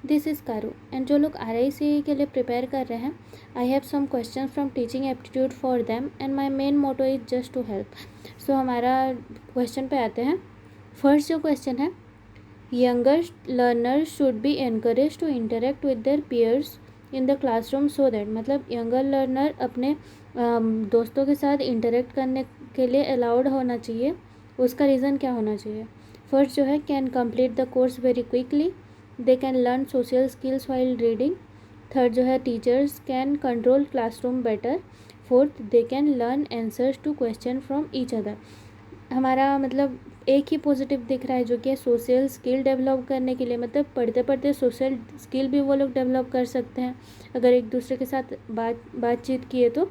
This is Karu and जो लोग RICE के लिए प्रिपेयर कर रहे हैं, I have some question from teaching aptitude for them and my main motto is just to help. So हमारा क्वेश्चन पे आते हैं। फर्स्ट जो क्वेश्चन है, younger learners should be encourage to interact with their peers in the classroom so that, मतलब younger learner अपने दोस्तों के साथ इंटरेक्ट करने के लिए अलाउड होना चाहिए। उसका रीज़न क्या होना चाहिए? फर्स्ट जो है, can complete the course very quickly, they can learn social skills while reading. Third जो है, teachers can control classroom better. Fourth, they can learn answers to question from each other. हमारा मतलब एक ही पॉजिटिव दिख रहा है, जो कि सोशल स्किल डेवलप करने के लिए, मतलब पढ़ते पढ़ते सोशल स्किल भी वो लोग डेवलप कर सकते हैं अगर एक दूसरे के साथ बातचीत किए तो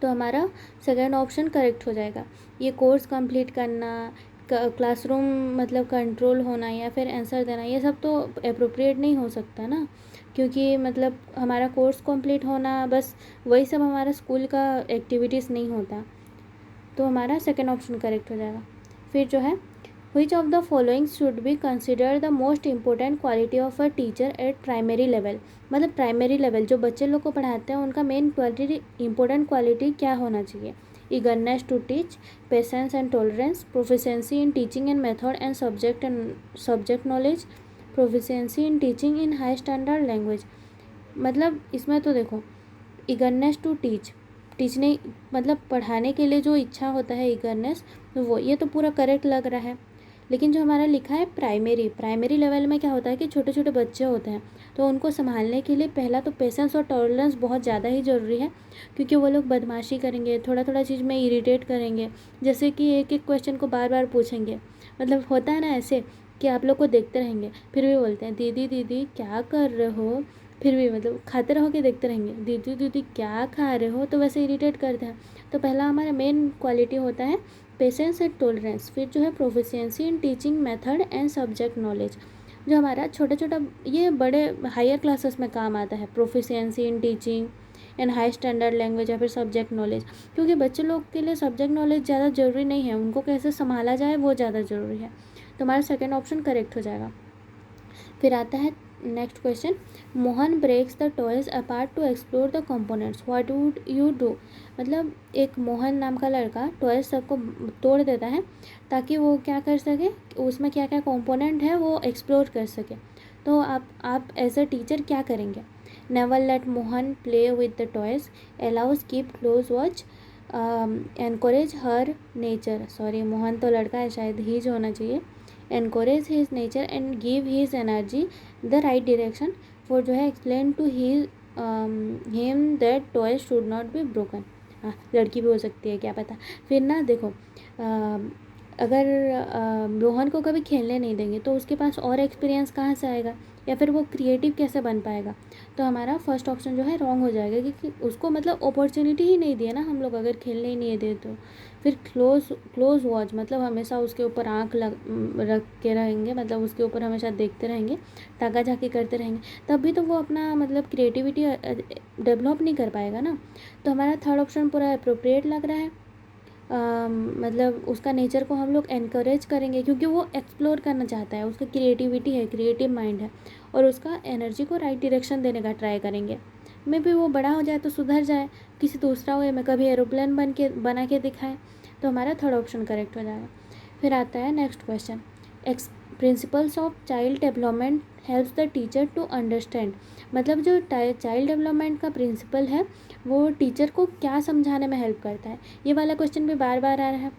हमारा सेकेंड ऑप्शन करेक्ट हो जाएगा। ये कोर्स कंप्लीट करना, क्लासरूम मतलब कंट्रोल होना या फिर आंसर देना, ये सब तो अप्रोप्रिएट नहीं हो सकता ना, क्योंकि मतलब हमारा कोर्स कंप्लीट होना बस वही सब हमारा स्कूल का एक्टिविटीज़ नहीं होता। तो हमारा सेकेंड ऑप्शन करेक्ट हो जाएगा। फिर जो है, which of the following should be consider the most important quality of a teacher at primary level, मतलब प्राइमरी लेवल जो बच्चे लोग को पढ़ाते हैं उनका मेन क्वालिटी इंपॉर्टेंट क्वालिटी क्या होना चाहिए? eagerness to teach, patience and tolerance, proficiency in teaching and method and subject knowledge, proficiency in teaching in high standard language। मतलब इसमें तो देखो, eagerness to टीचने मतलब पढ़ाने के लिए जो इच्छा होता है, ईगरनेस, तो वो ये तो पूरा करेक्ट लग रहा है। लेकिन जो हमारा लिखा है प्राइमरी लेवल में क्या होता है कि छोटे छोटे बच्चे होते हैं, तो उनको संभालने के लिए पहला तो पेशेंस और टॉलरेंस बहुत ज़्यादा ही ज़रूरी है, क्योंकि वो लोग बदमाशी करेंगे, थोड़ा थोड़ा चीज़ में इरिटेट करेंगे, जैसे कि एक एक क्वेश्चन को बार बार पूछेंगे। मतलब होता है ना ऐसे कि आप लोग को देखते रहेंगे, फिर भी बोलते हैं दीदी दीदी क्या कर रहे हो, फिर भी मतलब खाते रहोगे देखते रहेंगे, दीदी दीदी क्या खा रहे हो, तो वैसे इरिटेट करते हैं। तो पहला हमारा मेन क्वालिटी होता है पेशेंस एंड टॉलरेंस। फिर जो है proficiency in teaching method and subject knowledge, जो हमारा छोटा छोटा ये बड़े हायर क्लासेस में काम आता है, proficiency in teaching and high standard language या फिर सब्जेक्ट नॉलेज, क्योंकि बच्चे लोग के लिए सब्जेक्ट नॉलेज ज़्यादा ज़रूरी नहीं है, उनको कैसे संभाला जाए वो ज़्यादा ज़रूरी है। तो हमारा सेकेंड ऑप्शन करेक्ट हो जाएगा। फिर आता है next question, Mohan breaks the toys apart to explore the components, what would you do. मतलब एक मोहन नाम का लड़का टॉयज सबको तोड़ देता है ताकि वो क्या कर सके, उसमें क्या क्या कंपोनेंट है वो एक्सप्लोर कर सके। तो आप एज अ टीचर क्या करेंगे? Never let Mohan play with the toys, always keep close watch, encourage her nature, sorry Mohan तो लड़का है शायद हीज होना चाहिए, encourage his nature and give his energy the right direction, for जो है explain to him that toys should not be broken। हाँ, लड़की भी हो सकती है क्या पता। फिर ना देखो, अगर रोहन को कभी खेलने नहीं देंगे तो उसके पास और एक्सपीरियंस कहाँ से आएगा, या फिर वो क्रिएटिव कैसे बन पाएगा। तो हमारा फर्स्ट ऑप्शन जो है रॉन्ग हो जाएगा, क्योंकि उसको मतलब अपॉर्चुनिटी ही नहीं दिया ना हम लोग, अगर खेलने ही नहीं दे तो। फिर क्लोज वॉच, मतलब हमेशा उसके ऊपर आँख रख के रहेंगे, मतलब उसके ऊपर हमेशा देखते रहेंगे, ताका झाकी करते रहेंगे, तब भी तो वो अपना मतलब क्रिएटिविटी डेवलप नहीं कर पाएगा ना। तो हमारा थर्ड ऑप्शन पूरा अप्रोप्रिएट लग रहा है। मतलब उसका नेचर को हम लोग एनकरेज करेंगे, क्योंकि वो एक्सप्लोर करना चाहता है, उसका क्रिएटिविटी है, क्रिएटिव माइंड है, और उसका एनर्जी को राइट डायरेक्शन देने का ट्राई करेंगे। मे भी वो बड़ा हो जाए तो सुधर जाए किसी दूसरा वे में, कभी एरोप्लेन बना के दिखाए। तो हमारा थर्ड ऑप्शन करेक्ट हो जाएगा। फिर आता है next question, principles of child development helps the teacher to understand. मतलब जो चाइल्ड डेवलपमेंट का प्रिंसिपल है वो टीचर को क्या समझाने में हेल्प करता है, ये वाला क्वेश्चन भी बार बार आ रहा है।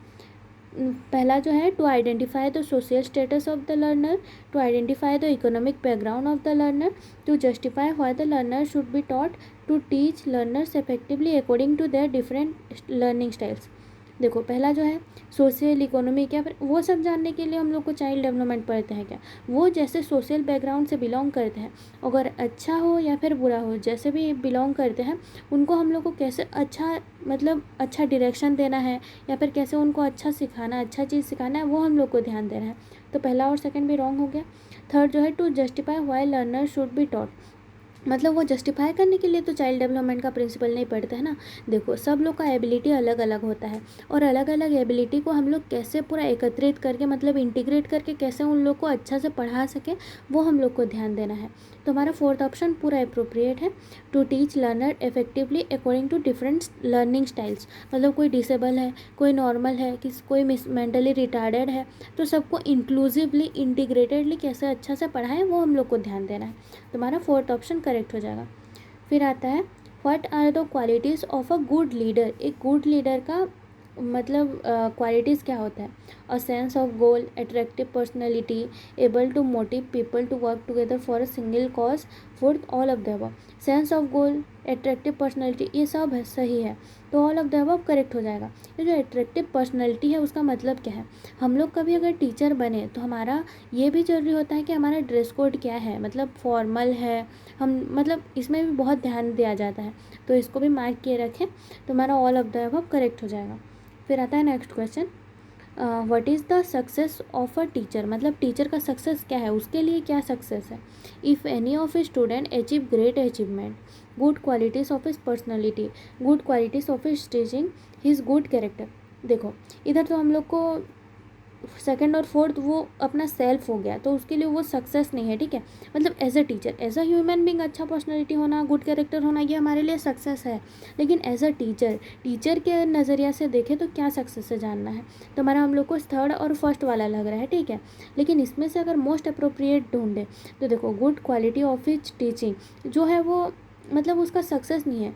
पहला जो है, to identify the social status of the learner, to identify the economic background of the learner, to justify why the learner should be taught, to teach learners effectively according to their different learning styles. देखो पहला जो है social economy, क्या वो सब जानने के लिए हम लोग को चाइल्ड डेवलपमेंट पढ़ते हैं क्या? वो जैसे सोशल बैकग्राउंड से बिलोंग करते हैं, अगर अच्छा हो या फिर बुरा हो, जैसे भी बिलोंग करते हैं, उनको हम लोग को कैसे अच्छा मतलब अच्छा डायरेक्शन देना है, या फिर कैसे उनको अच्छा सिखाना, अच्छा चीज़ सिखाना है, वो हम लोग को ध्यान देना है। तो पहला और सेकंड भी रॉन्ग हो गया। थर्ड जो है, to justify why learner should be taught, मतलब वो जस्टिफाई करने के लिए तो चाइल्ड डेवलपमेंट का प्रिंसिपल नहीं पढ़ते हैं ना। देखो सब लोग का एबिलिटी अलग अलग होता है, और अलग अलग एबिलिटी को हम लोग कैसे पूरा एकत्रित करके मतलब इंटीग्रेट करके कैसे उन लोग को अच्छा से पढ़ा सकें, वो हम लोग को ध्यान देना है। तो हमारा फोर्थ ऑप्शन पूरा अप्रोप्रिएट है। To teach learner effectively according to different learning styles, मतलब कोई डिसेबल है, कोई नॉर्मल है, कोई मेंटली रिटार्डेड है, तो सबको इंक्लूसिवली इंटीग्रेटेडली कैसे अच्छा से पढ़ाएं वो हम लोग को ध्यान देना है। तुम्हारा फोर्थ ऑप्शन करेक्ट हो जाएगा। फिर आता है what are the qualities of a good leader. एक गुड लीडर का मतलब क्वालिटीज़ क्या होता है? A sense of goal, attractive personality, able to motive people to work together for a single cause. Fourth all of the above. Sense of goal, attractive personality, ये सब है सही है, तो all of the above correct हो जाएगा। ये जो अट्रैक्टिव पर्सनैलिटी है उसका मतलब क्या है? हम लोग कभी अगर टीचर बने तो हमारा ये भी जरूरी होता है कि हमारा ड्रेस कोड क्या है, मतलब फॉर्मल है, हम मतलब इसमें भी बहुत ध्यान दिया जाता है, तो इसको भी मार्क किए रखें, तो हमारा all of the above correct हो जाएगा। फिर आता है next question, what is the success of a teacher, मतलब टीचर का सक्सेस क्या है, उसके लिए क्या सक्सेस है? If any of a student achieve great achievement, good qualities of his personality, good qualities of his teaching, his good character. देखो इधर तो हम लोग को सेकंड और फोर्थ वो अपना सेल्फ हो गया, तो उसके लिए वो सक्सेस नहीं है, ठीक है। मतलब as a teacher, as a human being अच्छा पर्सनैलिटी होना, गुड कैरेक्टर होना, ये हमारे लिए सक्सेस है। लेकिन एज अ टीचर, टीचर के नज़रिया से देखें तो क्या सक्सेस है जानना है, तो हमारा हम लोग को थर्ड और फर्स्ट वाला लग रहा है, ठीक है। लेकिन इसमें से अगर मोस्ट अप्रोप्रिएट ढूंढे तो देखो good quality of his teaching जो है वो मतलब उसका सक्सेस नहीं है।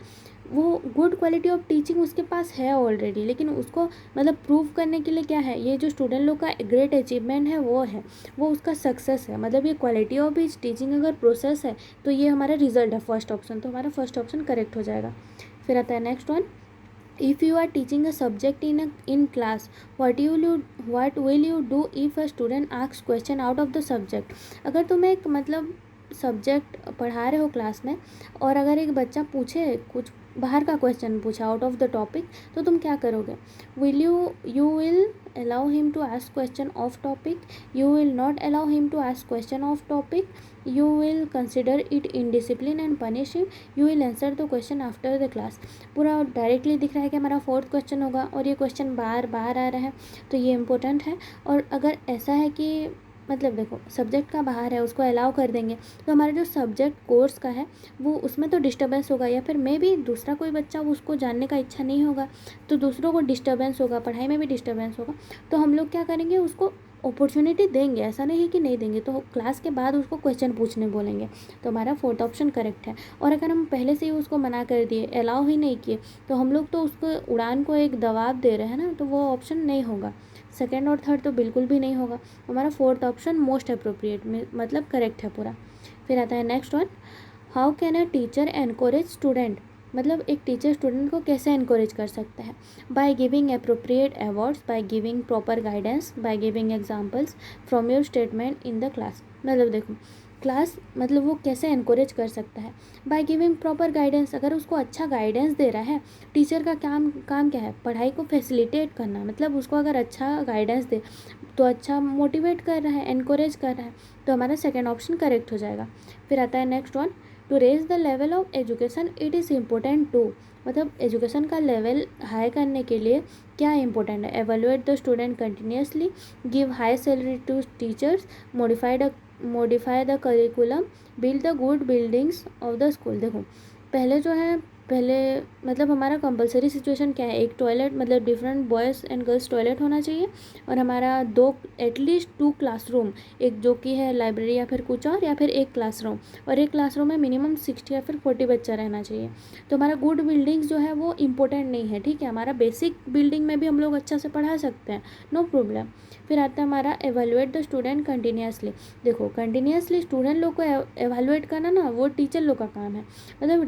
वो गुड क्वालिटी ऑफ टीचिंग उसके पास है ऑलरेडी, लेकिन उसको मतलब प्रूव करने के लिए क्या है, ये जो स्टूडेंट लोग का ग्रेट अचीवमेंट है वो है, वो उसका सक्सेस है। मतलब ये क्वालिटी ऑफ हिज टीचिंग अगर प्रोसेस है तो ये हमारा रिजल्ट है फर्स्ट ऑप्शन, तो हमारा फर्स्ट ऑप्शन करेक्ट हो जाएगा। फिर आता है next one, if you are teaching a subject in class, what will you do if a student asks question out of the subject. अगर तुम एक मतलब सब्जेक्ट पढ़ा रहे हो क्लास में, और अगर एक बच्चा पूछे कुछ बाहर का क्वेश्चन पूछा आउट ऑफ द टॉपिक, तो तुम क्या करोगे? You will allow him to ask question off topic, you will not allow him to ask question off topic, you will consider it indiscipline and punish him, you will answer the question after the class. पूरा directly दिख रहा है कि हमारा fourth question होगा, और ये question बार बार आ रहा है, तो ये इंपॉर्टेंट है। और अगर ऐसा है कि मतलब देखो सब्जेक्ट का बाहर है, उसको अलाउ कर देंगे, तो हमारा जो सब्जेक्ट कोर्स का है वो उसमें तो डिस्टर्बेंस होगा, या फिर मे भी दूसरा कोई बच्चा उसको जानने का इच्छा नहीं होगा, तो दूसरों को डिस्टर्बेंस होगा, पढ़ाई में भी डिस्टर्बेंस होगा। तो हम लोग क्या करेंगे, उसको अपॉर्चुनिटी देंगे, ऐसा नहीं है कि नहीं देंगे, तो क्लास के बाद उसको क्वेश्चन पूछने बोलेंगे, तो हमारा फोर्थ ऑप्शन करेक्ट है। और अगर हम पहले से ही उसको मना कर दिए, अलाउ ही नहीं किए, तो हम लोग तो उसको उड़ान को एक दबाव दे रहे हैं ना, तो वो ऑप्शन नहीं होगा। सेकेंड और थर्ड तो बिल्कुल भी नहीं होगा। हमारा फोर्थ ऑप्शन मोस्ट अप्रोप्रिएट में मतलब करेक्ट है पूरा। फिर आता है next one, how can a teacher encourage student, मतलब एक टीचर स्टूडेंट को कैसे एनकरेज कर सकता है? By giving appropriate awards, by giving proper guidance, by giving examples from your statement in the class. मतलब देखो क्लास मतलब वो कैसे एनकरेज कर सकता है? बाय गिविंग प्रॉपर गाइडेंस, अगर उसको अच्छा गाइडेंस दे रहा है, टीचर का काम क्या है? पढ़ाई को फैसिलिटेट करना, मतलब उसको अगर अच्छा गाइडेंस दे तो अच्छा मोटिवेट कर रहा है, एनकरेज कर रहा है, तो हमारा सेकेंड ऑप्शन करेक्ट हो जाएगा। फिर आता है next one, to raise the level of education it is important to, मतलब एजुकेशन का लेवल हाई करने के लिए क्या इंपॉर्टेंट है? Evaluate the student continuously, give high salary to teachers, modify the curriculum, build the good buildings of the school. देखो पहले मतलब हमारा कंपलसरी सिचुएशन क्या है? एक टॉयलेट मतलब different boys and girls toilet होना चाहिए, और हमारा दो एटलीस्ट 2 क्लासरूम, एक जो कि है लाइब्रेरी या फिर कुछ और, या फिर एक क्लासरूम, और एक क्लासरूम में मिनिमम 60 या फिर 40 बच्चा रहना चाहिए। तो हमारा गुड बिल्डिंग्स जो है वो इम्पोर्टेंट नहीं है, ठीक है। हमारा बेसिक बिल्डिंग में भी हम लोग अच्छा से पढ़ा सकते हैं, नो प्रॉब्लम। फिर आता है हमारा एवेलुएट द स्टूडेंट कंटिन्यूसली। देखो कंटिन्यूसली स्टूडेंट लोग को एवेलुएट करना ना वो टीचर लोग का काम है। मतलब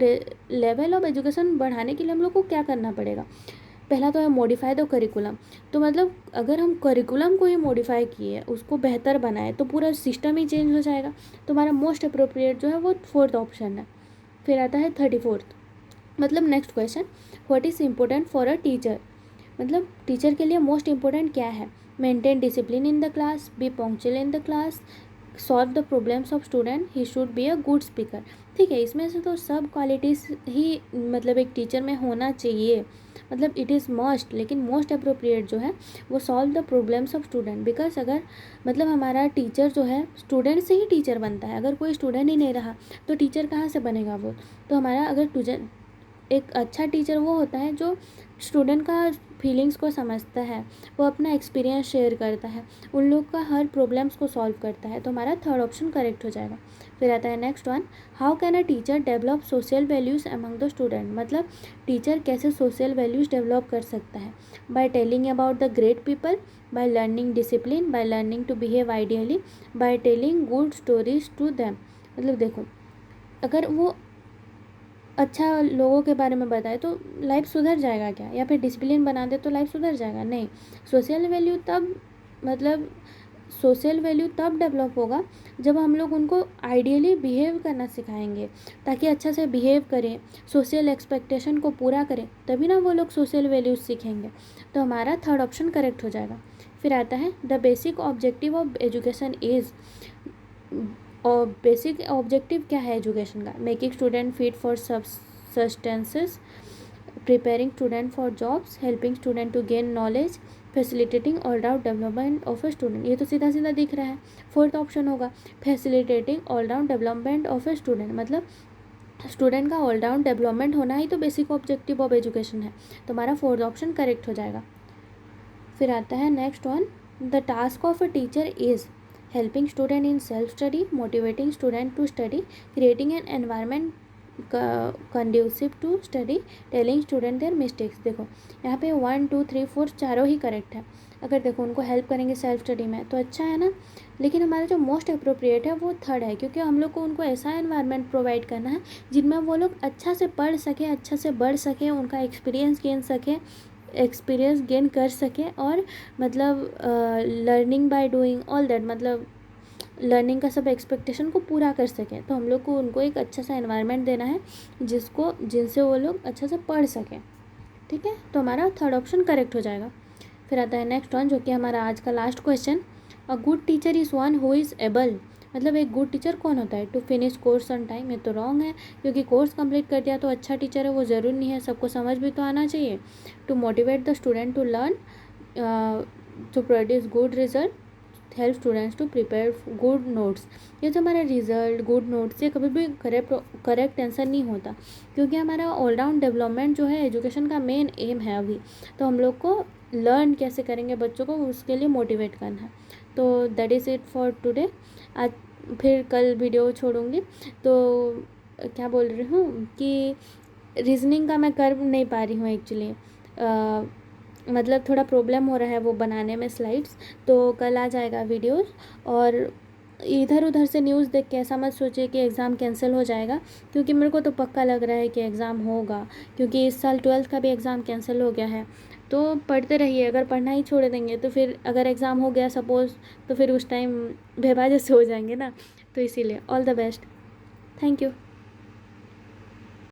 लेवल ऑफ एजुकेशन बढ़ाने के लिए हम लोग को क्या करना पड़ेगा? पहला तो है मॉडिफाई द करिकुलम, तो मतलब अगर हम करिकुलम को ही मॉडिफाई किए, उसको बेहतर बनाए, तो पूरा सिस्टम ही चेंज हो जाएगा। तो हमारा मोस्ट अप्रोप्रिएट जो है वो फोर्थ ऑप्शन है। फिर आता है 34th, मतलब next question, what is important for a teacher, मतलब टीचर के लिए मोस्ट इम्पोर्टेंट क्या है? Maintain discipline in the class, B punctual in the class, solve the problems of student, he should be a good speaker. ठीक है, इसमें से तो सब क्वालिटीज़ ही मतलब एक टीचर में होना चाहिए, मतलब इट इज़ मस्ट, लेकिन मोस्ट अप्रोप्रिएट जो है वो solve the problems of student. Because अगर मतलब हमारा टीचर जो है स्टूडेंट से ही टीचर बनता है, अगर कोई स्टूडेंट ही नहीं रहा तो टीचर कहाँ से बनेगा वो। तो हमारा अगर टीचर, एक अच्छा टीचर वो होता है जो स्टूडेंट का फीलिंग्स को समझता है, वो अपना एक्सपीरियंस शेयर करता है, उन लोग का हर प्रॉब्लम्स को सॉल्व करता है। तो हमारा थर्ड ऑप्शन करेक्ट हो जाएगा। फिर आता है next one, how can a teacher develop social values among the student. मतलब टीचर कैसे सोशल वैल्यूज़ डेवलप कर सकता है। By telling about the great people, by learning discipline, by learning to behave ideally, by telling good stories to them. मतलब देखो, अगर वो अच्छा लोगों के बारे में बताए तो लाइफ सुधर जाएगा क्या, या फिर डिसिप्लिन बना दे तो लाइफ सुधर जाएगा, नहीं। सोशल वैल्यू तब मतलब सोशल वैल्यू तब डेवलप होगा जब हम लोग उनको आइडियली बिहेव करना सिखाएंगे, ताकि अच्छा से बिहेव करें, सोशल एक्सपेक्टेशन को पूरा करें, तभी ना वो लोग सोशल वैल्यूज सीखेंगे। तो हमारा थर्ड ऑप्शन करेक्ट हो जाएगा। फिर आता है the basic objective of education is. और बेसिक ऑब्जेक्टिव क्या है एजुकेशन का, making student fit for sustenances, preparing student for jobs, helping student to gain knowledge, facilitating all round development of a student. ये तो सीधा सीधा दिख रहा है, फोर्थ ऑप्शन होगा facilitating all round development of a student. मतलब स्टूडेंट का ऑल राउंड डेवलपमेंट होना ही तो बेसिक ऑब्जेक्टिव ऑफ एजुकेशन है। तो हमारा फोर्थ ऑप्शन करेक्ट हो जाएगा। फिर आता है next one, the task of a teacher is helping student in self study, motivating student to study, creating an environment conducive to study, telling student their mistakes। देखो यहाँ पे 1 2 3 4 चारों ही करेक्ट है। अगर देखो उनको हेल्प करेंगे सेल्फ स्टडी में तो अच्छा है ना, लेकिन हमारा जो मोस्ट अप्रोप्रिएट है वो थर्ड है, क्योंकि हम लोग को उनको ऐसा एनवायरनमेंट प्रोवाइड करना है जिनमें वो लोग अच्छा से पढ़ सकें, अच्छा से बढ़ सकें, उनका एक्सपीरियंस गेन कर सकें, और मतलब learning by doing all that, मतलब लर्निंग का सब एक्सपेक्टेशन को पूरा कर सकें। तो हम लोग को उनको एक अच्छा सा एनवायरनमेंट देना है जिनसे वो लोग अच्छा से पढ़ सकें। ठीक है, तो हमारा थर्ड ऑप्शन करेक्ट हो जाएगा। फिर आता है नेक्स्ट वन, जो कि हमारा आज का last question, a good teacher is one who is able. मतलब एक गुड टीचर कौन होता है, to finish course on time. ये तो रॉन्ग है, क्योंकि कोर्स कंप्लीट कर दिया तो अच्छा टीचर है वो ज़रूरी नहीं है, सबको समझ भी तो आना चाहिए। To motivate the student to learn, to produce good result, help students to prepare good notes. ये जो हमारा रिजल्ट गुड नोट्स, ये कभी भी करेक्ट आंसर नहीं होता, क्योंकि हमारा ऑलराउंड डेवलपमेंट जो है एजुकेशन का मेन एम है अभी। तो हम लोग को लर्न कैसे करेंगे बच्चों को, उसके लिए मोटिवेट करना है। तो that is it for today. आज फिर कल वीडियो छोड़ूंगी। तो क्या बोल रही हूँ कि रीजनिंग का मैं कर नहीं पा रही हूँ एक्चुअली, मतलब थोड़ा प्रॉब्लम हो रहा है वो बनाने में स्लाइड्स। तो कल आ जाएगा वीडियोस। और इधर उधर से न्यूज़ देख के ऐसा मत सोचिए कि एग्ज़ाम कैंसिल हो जाएगा, क्योंकि मेरे को तो पक्का लग रहा है कि एग्ज़ाम होगा, क्योंकि इस साल 12th का भी एग्ज़ाम कैंसिल हो गया है। तो पढ़ते रहिए, अगर पढ़ना ही छोड़ देंगे तो फिर अगर एग्ज़ाम हो गया सपोज़, तो फिर उस टाइम बेवजह से हो जाएंगे ना। तो इसीलिए all the best, thank you.